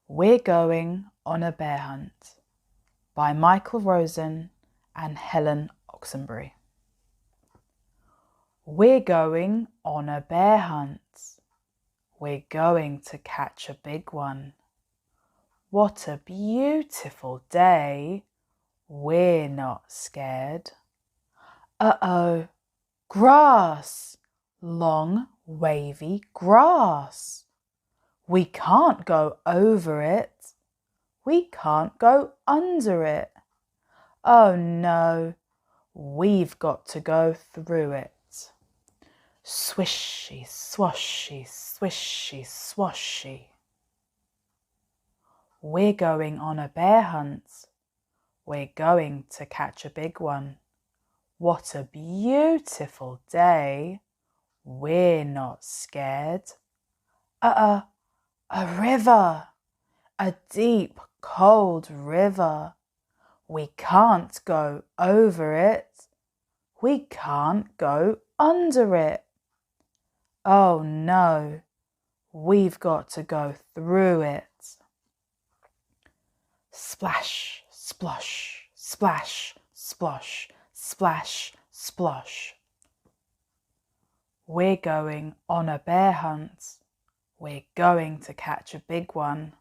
We're Going on a Bear Hunt by Michael Rosen and Helen Oxenbury. We're going on a bear hunt. We're going to catch a big one. What a beautiful day. We're not scared. Uh-oh, grass, long wavy grass. We can't go over it. We can't go under it. Oh no, we've got to go through it. Swishy, swashy, swishy, swashy. We're going on a bear hunt. We're going to catch a big one. What a beautiful day. We're not scared. A river, a deep, cold river. We can't go over it. We can't go under it. Oh no, we've got to go through it. Splash, splosh, splash, splosh, splash, splosh. We're going on a bear hunt. We're going to catch a big one.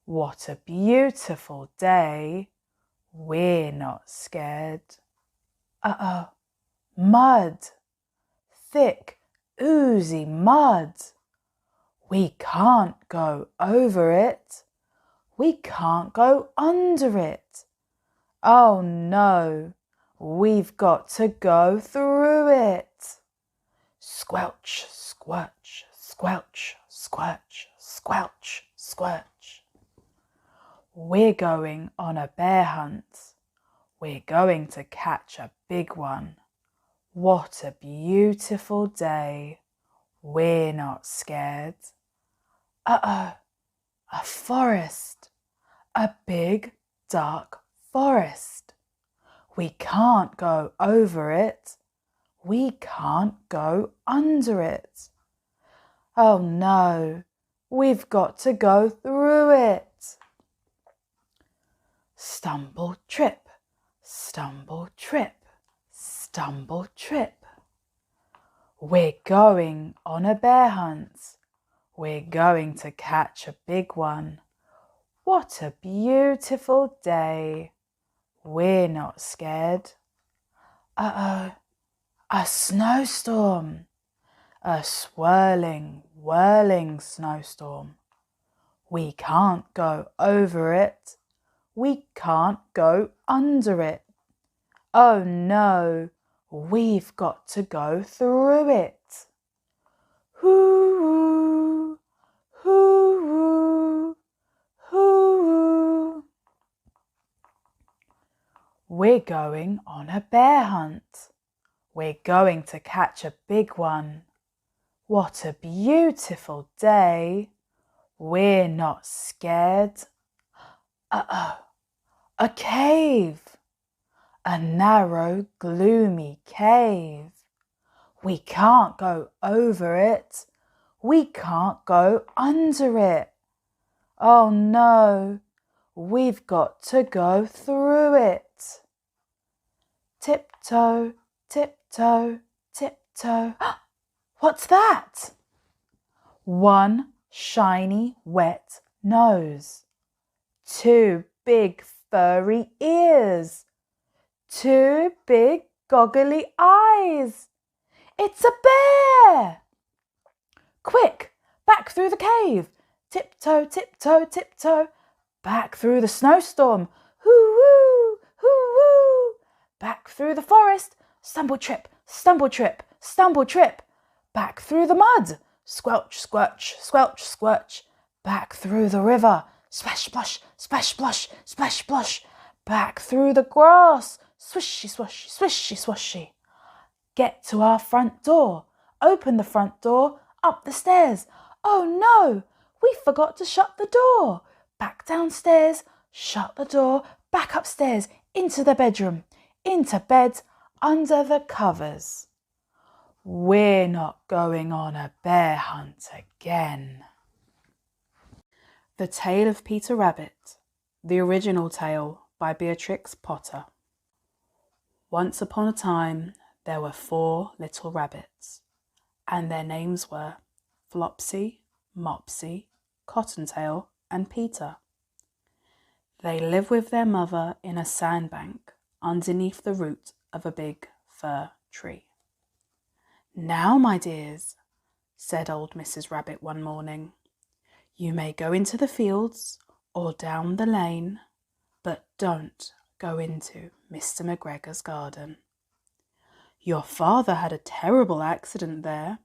What a beautiful day. We're not scared. Mud. Thick, oozy mud. We can't go over it. We can't go under it. Oh no, we've got to go through it. Squelch, squelch, squelch, squelch, squelch, squelch. We're going on a bear hunt. We're going to catch a big one. What a beautiful day. We're not scared. A forest. A big, dark forest. We can't go over it. We can't go under it. Oh no, we've got to go through it. Stumble, trip, stumble, trip, stumble, trip. We're going on a bear hunt. We're going to catch a big one. What a beautiful day. We're not scared. A snowstorm. A swirling, whirling snowstorm. We can't go over it. We can't go under it. Oh no, we've got to go through it. Hoo-hoo, hoo-hoo, hoo-hoo. We're going on a bear hunt. We're going to catch a big one. What a beautiful day. We're not scared. A cave. A narrow, gloomy cave. We can't go over it. We can't go under it. Oh no, we've got to go through it. Tiptoe, tiptoe, tiptoe. What's that? One shiny, wet nose. Two big, furry ears. Two big, goggly eyes. It's a bear! Quick, back through the cave. Tiptoe, tiptoe, tiptoe. Back through the snowstorm. Hoo-woo, hoo-woo. Back through the forest. Stumble, trip, stumble, trip, stumble, trip. Back through the mud. Squelch, squelch, squelch, squelch. Back through the river. Splash, splosh, splash, splosh, splash, splosh. Back through the grass. Swishy, swashy, swishy, swashy. Get to our front door. Open the front door. Up the stairs. Oh no, we forgot to shut the door. Back downstairs. Shut the door. Back upstairs. Into the bedroom. Into bed. Under the covers. We're not going on a bear hunt again. The Tale of Peter Rabbit, the original tale by Beatrix Potter. Once upon a time, there were 4 little rabbits, and their names were Flopsy, Mopsy, Cottontail, and Peter. They lived with their mother in a sandbank underneath the root of a big fir tree. "Now, my dears," said old Mrs. Rabbit one morning, "you may go into the fields or down the lane, but don't go into Mr. McGregor's garden. Your father had a terrible accident there.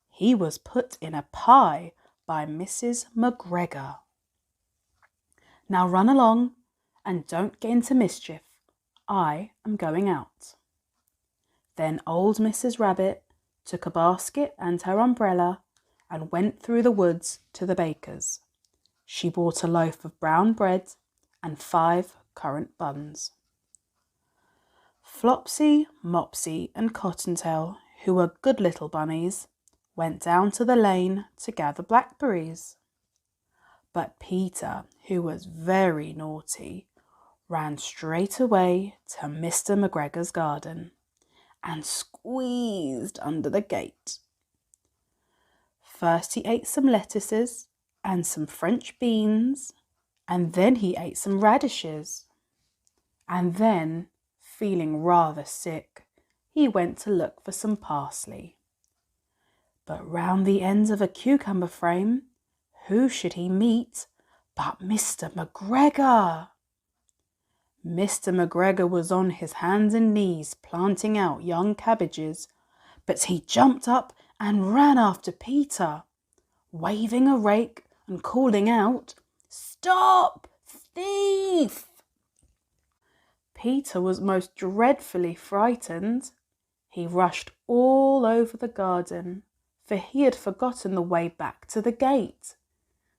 He was put in a pie by Mrs. McGregor. Now run along and don't get into mischief. I am going out." Then old Mrs. Rabbit took a basket and her umbrella and went through the woods to the baker's. She bought a loaf of brown bread and 5 currant buns. Flopsy, Mopsy, and Cottontail, who were good little bunnies, went down to the lane to gather blackberries. But Peter, who was very naughty, ran straight away to Mr. McGregor's garden and squeezed under the gate. First he ate some lettuces and some French beans, and then he ate some radishes. And then, feeling rather sick, he went to look for some parsley. But round the ends of a cucumber frame, who should he meet but Mr. McGregor? Mr. McGregor was on his hands and knees planting out young cabbages, but he jumped up and ran after Peter, waving a rake and calling out, "Stop, thief!" Peter was most dreadfully frightened. He rushed all over the garden, for he had forgotten the way back to the gate.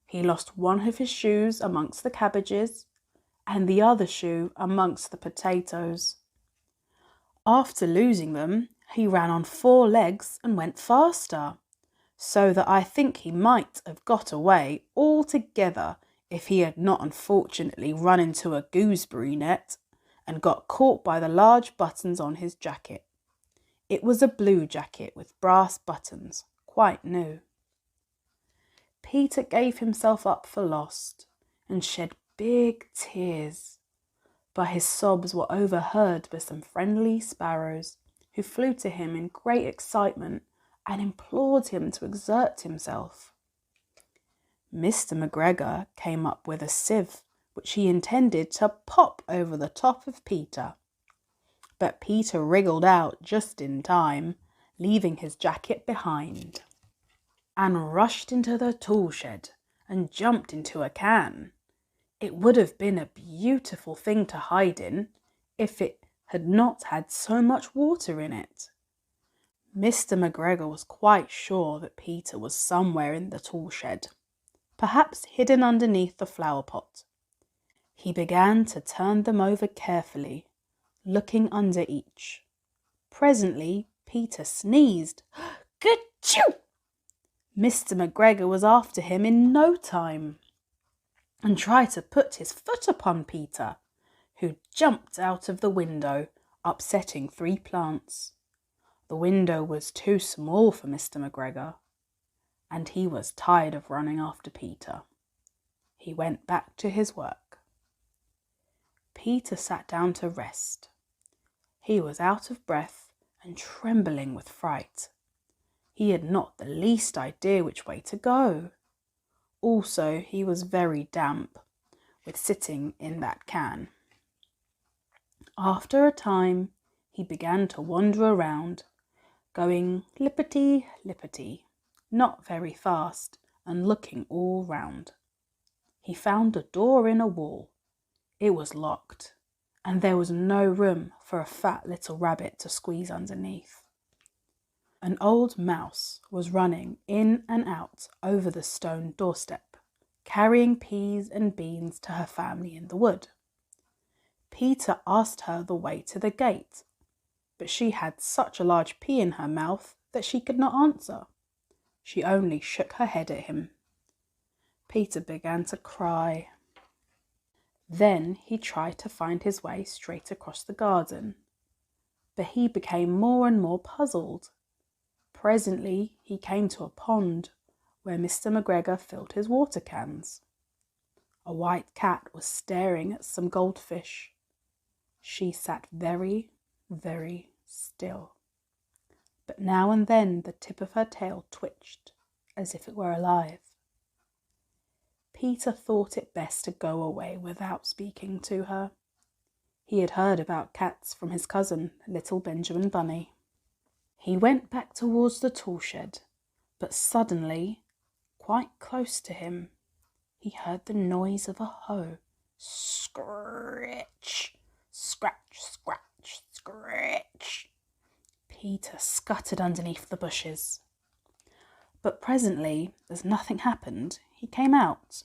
He lost one of his shoes amongst the cabbages, and the other shoe amongst the potatoes. After losing them, he ran on 4 legs and went faster, so that I think he might have got away altogether if he had not unfortunately run into a gooseberry net and got caught by the large buttons on his jacket. It was a blue jacket with brass buttons, quite new. Peter gave himself up for lost and shed big tears, but his sobs were overheard by some friendly sparrows who flew to him in great excitement and implored him to exert himself. Mr. McGregor came up with a sieve which he intended to pop over the top of Peter, but Peter wriggled out just in time, leaving his jacket behind, and rushed into the tool shed and jumped into a can. It would have been a beautiful thing to hide in if it had not had so much water in it. Mr. McGregor was quite sure that Peter was somewhere in the tool shed, perhaps hidden underneath the flower pot. He began to turn them over carefully, looking under each. Presently Peter sneezed. "Ka-choo!" Mr. McGregor was after him in no time, and tried to put his foot upon Peter, who jumped out of the window, upsetting 3 plants. The window was too small for Mr. McGregor, and he was tired of running after Peter. He went back to his work. Peter sat down to rest. He was out of breath and trembling with fright. He had not the least idea which way to go. Also, he was very damp with sitting in that can. After a time, he began to wander around, going lippity-lippity, not very fast, and looking all round. He found a door in a wall. It was locked, and there was no room for a fat little rabbit to squeeze underneath. An old mouse was running in and out over the stone doorstep, carrying peas and beans to her family in the wood. Peter asked her the way to the gate, but she had such a large pea in her mouth that she could not answer. She only shook her head at him. Peter began to cry. Then he tried to find his way straight across the garden, but he became more and more puzzled. Presently he came to a pond where Mr. McGregor filled his water cans. A white cat was staring at some goldfish. She sat very, very still, but now and then the tip of her tail twitched as if it were alive. Peter thought it best to go away without speaking to her. He had heard about cats from his cousin, little Benjamin Bunny. He went back towards the tool shed, but suddenly, quite close to him, he heard the noise of a hoe. Scratch, scratch, scratch, scratch. Peter scuttered underneath the bushes. But presently, as nothing happened, he came out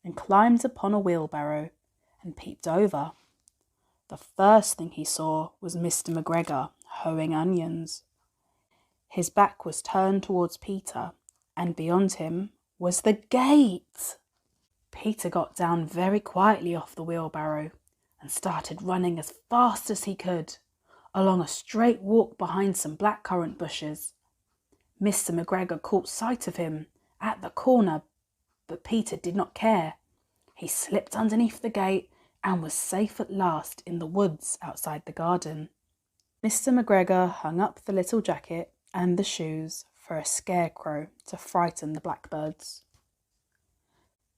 and climbed upon a wheelbarrow and peeped over. The first thing he saw was Mr. McGregor hoeing onions. His back was turned towards Peter, and beyond him was the gate. Peter got down very quietly off the wheelbarrow and started running as fast as he could along a straight walk behind some blackcurrant bushes. Mr. McGregor caught sight of him at the corner, but Peter did not care. He slipped underneath the gate and was safe at last in the woods outside the garden. Mr. McGregor hung up the little jacket and the shoes for a scarecrow to frighten the blackbirds.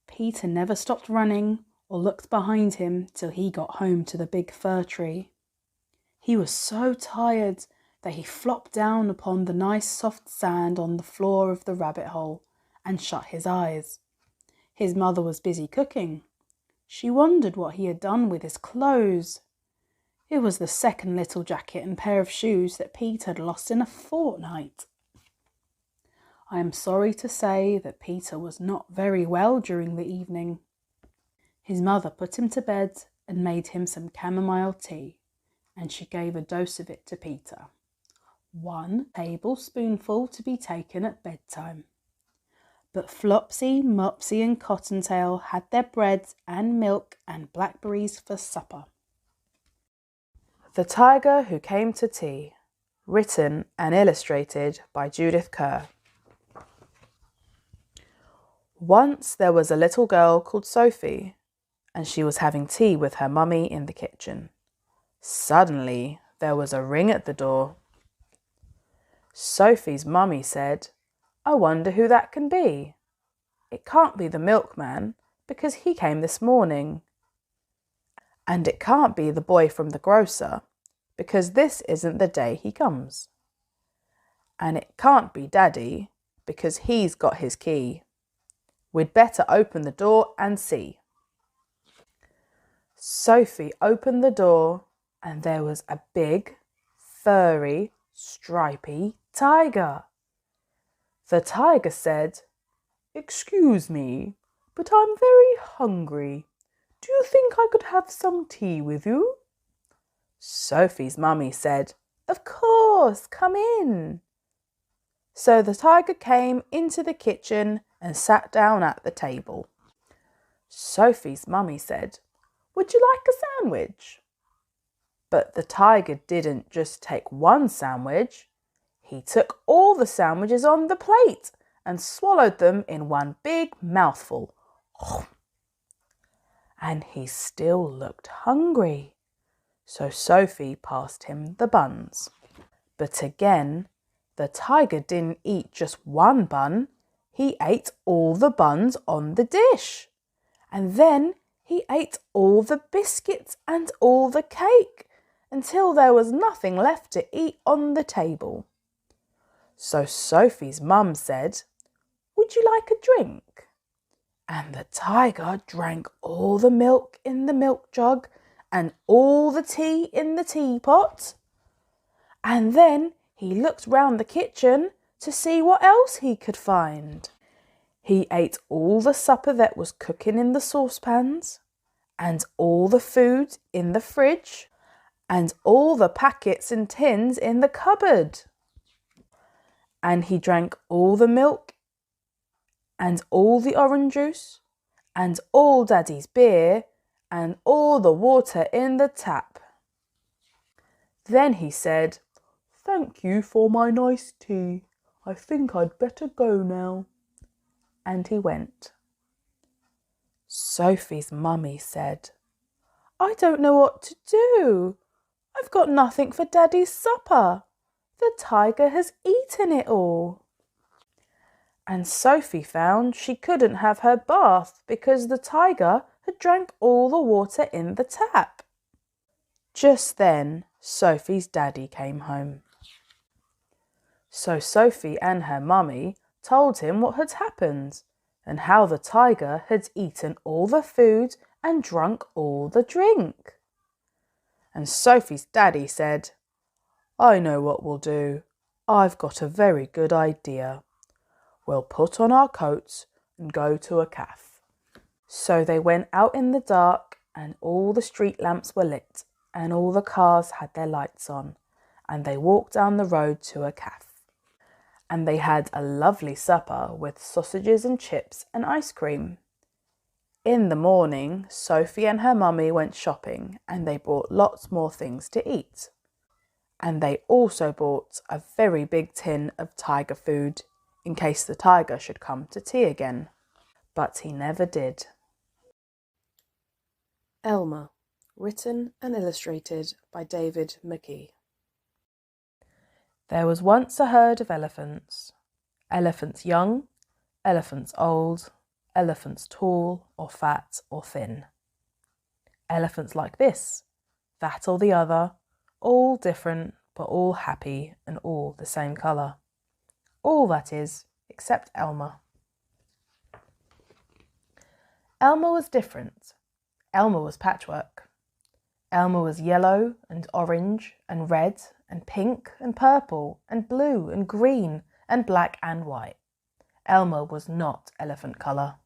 Peter never stopped running or looked behind him till he got home to the big fir tree. He was so tired that he flopped down upon the nice soft sand on the floor of the rabbit hole and shut his eyes. His mother was busy cooking. She wondered what he had done with his clothes. It was the second little jacket and pair of shoes that Peter had lost in a fortnight. I am sorry to say that Peter was not very well during the evening. His mother put him to bed and made him some chamomile tea, and she gave a dose of it to Peter. 1 tablespoonful to be taken at bedtime. But Flopsy, Mopsy and Cottontail had their bread and milk and blackberries for supper. The Tiger Who Came to Tea, written and illustrated by Judith Kerr. Once there was a little girl called Sophie, and she was having tea with her mummy in the kitchen. Suddenly there was a ring at the door. Sophie's mummy said, "I wonder who that can be. It can't be the milkman, because he came this morning. And it can't be the boy from the grocer, because this isn't the day he comes. And it can't be Daddy, because he's got his key. We'd better open the door and see." Sophie opened the door, and there was a big, furry, stripy tiger. The tiger said, "Excuse me, but I'm very hungry. Do you think I could have some tea with you?" Sophie's mummy said, "Of course, come in." So the tiger came into the kitchen and sat down at the table. Sophie's mummy said, "Would you like a sandwich?" But the tiger didn't just take one sandwich. He took all the sandwiches on the plate and swallowed them in one big mouthful. And he still looked hungry. So Sophie passed him the buns. But again, the tiger didn't eat just one bun. He ate all the buns on the dish. And then he ate all the biscuits and all the cake until there was nothing left to eat on the table. So Sophie's mum said, "Would you like a drink?" And the tiger drank all the milk in the milk jug and all the tea in the teapot. And then he looked round the kitchen to see what else he could find. He ate all the supper that was cooking in the saucepans, and all the food in the fridge, and all the packets and tins in the cupboard. And he drank all the milk and all the orange juice, and all Daddy's beer, and all the water in the tap. Then he said, "Thank you for my nice tea. I think I'd better go now." And he went. Sophie's mummy said, "I don't know what to do. I've got nothing for Daddy's supper. The tiger has eaten it all." And Sophie found she couldn't have her bath because the tiger had drank all the water in the tap. Just then, Sophie's daddy came home. So Sophie and her mummy told him what had happened and how the tiger had eaten all the food and drunk all the drink. And Sophie's daddy said, "I know what we'll do. I've got a very good idea. We'll put on our coats and go to a cafe." So they went out in the dark and all the street lamps were lit and all the cars had their lights on, and they walked down the road to a cafe. And they had a lovely supper with sausages and chips and ice cream. In the morning, Sophie and her mummy went shopping and they bought lots more things to eat. And they also bought a very big tin of tiger food in case the tiger should come to tea again. But he never did. Elmer, written and illustrated by David McKee. There was once a herd of elephants. Elephants young, elephants old, elephants tall or fat or thin. Elephants like this, that or the other, all different but all happy and all the same colour. All, that is, except Elmer. Elmer was different. Elmer was patchwork. Elmer was yellow and orange and red and pink and purple and blue and green and black and white. Elmer was not elephant colour.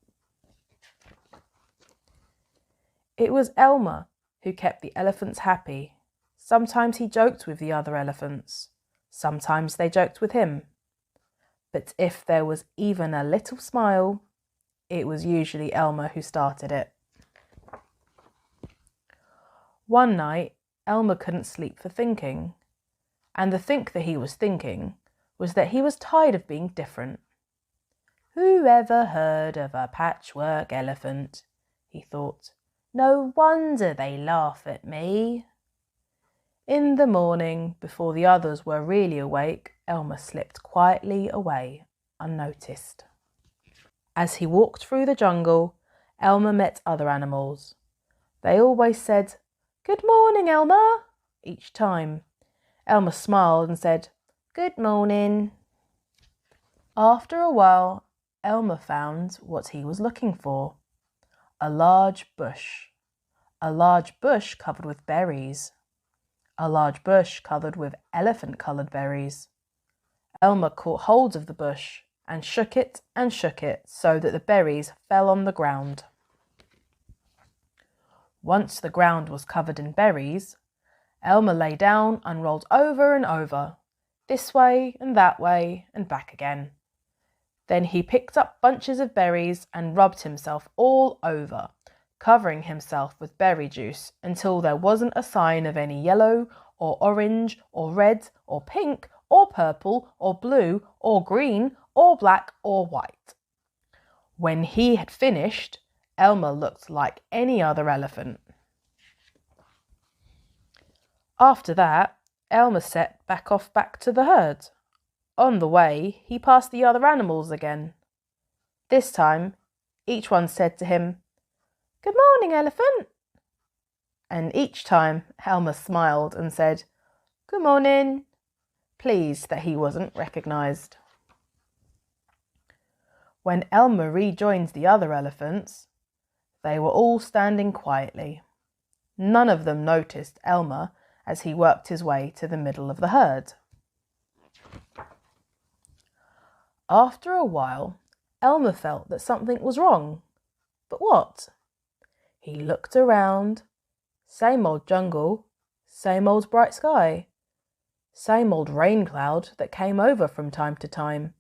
It was Elmer who kept the elephants happy. Sometimes he joked with the other elephants. Sometimes they joked with him. But if there was even a little smile, it was usually Elmer who started it. One night, Elmer couldn't sleep for thinking. And the think that he was thinking was that he was tired of being different. "Who ever heard of a patchwork elephant?" he thought. "No wonder they laugh at me." In the morning, before the others were really awake, Elmer slipped quietly away, unnoticed. As he walked through the jungle, Elmer met other animals. They always said, "Good morning, Elmer," each time. Elmer smiled and said, "Good morning." After a while, Elmer found what he was looking for. A large bush. A large bush covered with berries. A large bush covered with elephant-coloured berries. Elmer caught hold of the bush and shook it so that the berries fell on the ground. Once the ground was covered in berries, Elmer lay down and rolled over and over, this way and that way and back again. Then he picked up bunches of berries and rubbed himself all over, covering himself with berry juice until there wasn't a sign of any yellow or orange or red or pink or purple or blue or green or black or white. When he had finished, Elmer looked like any other elephant. After that, Elmer set back to the herd. On the way, he passed the other animals again. This time, each one said to him, "Good morning, elephant." And each time, Elmer smiled and said, "Good morning," pleased that he wasn't recognised. When Elmer rejoined the other elephants, they were all standing quietly. None of them noticed Elmer as he worked his way to the middle of the herd. After a while, Elmer felt that something was wrong. But what? He looked around. Same old jungle, same old bright sky, same old rain cloud that came over from time to time.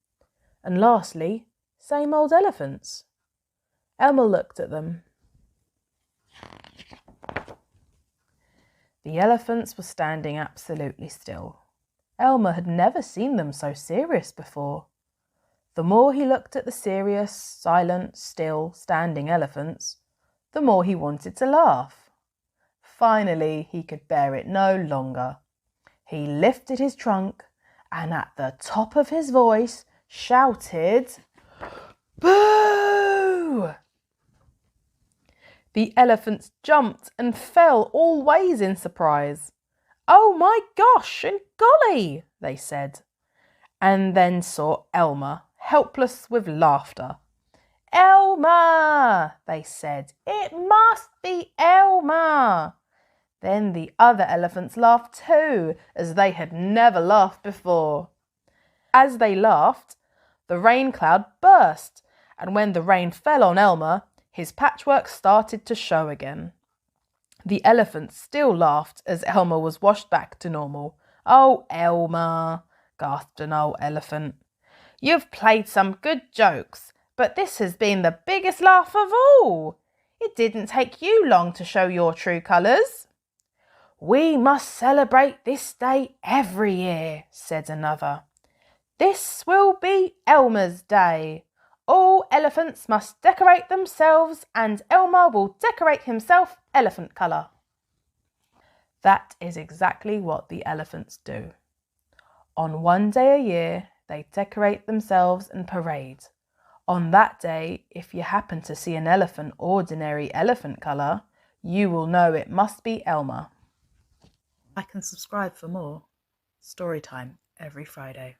And lastly, Same old elephants. Elmer looked at them. The elephants were standing absolutely still. Elmer had never seen them so serious before. The more he looked at the serious, silent, still, standing elephants, the more he wanted to laugh. Finally, he could bear it no longer. He lifted his trunk and at the top of his voice shouted, "Boo!" The elephants jumped and fell all ways in surprise. "Oh my gosh and golly," they said, and then saw Elmer, helpless with laughter. "Elmer," they said. "It must be Elmer." Then the other elephants laughed too, as they had never laughed before. As they laughed, the rain cloud burst, and when the rain fell on Elmer, his patchwork started to show again. The elephants still laughed as Elmer was washed back to normal. "Oh, Elmer," gasped an old elephant. "You've played some good jokes, but this has been the biggest laugh of all. It didn't take you long to show your true colours." "We must celebrate this day every year," said another. "This will be Elmer's Day. All elephants must decorate themselves and Elmer will decorate himself elephant colour." That is exactly what the elephants do. On one day a year, they decorate themselves and parade. On that day, if you happen to see an elephant ordinary elephant colour, you will know it must be Elmer. Like and subscribe for more. Storytime every Friday.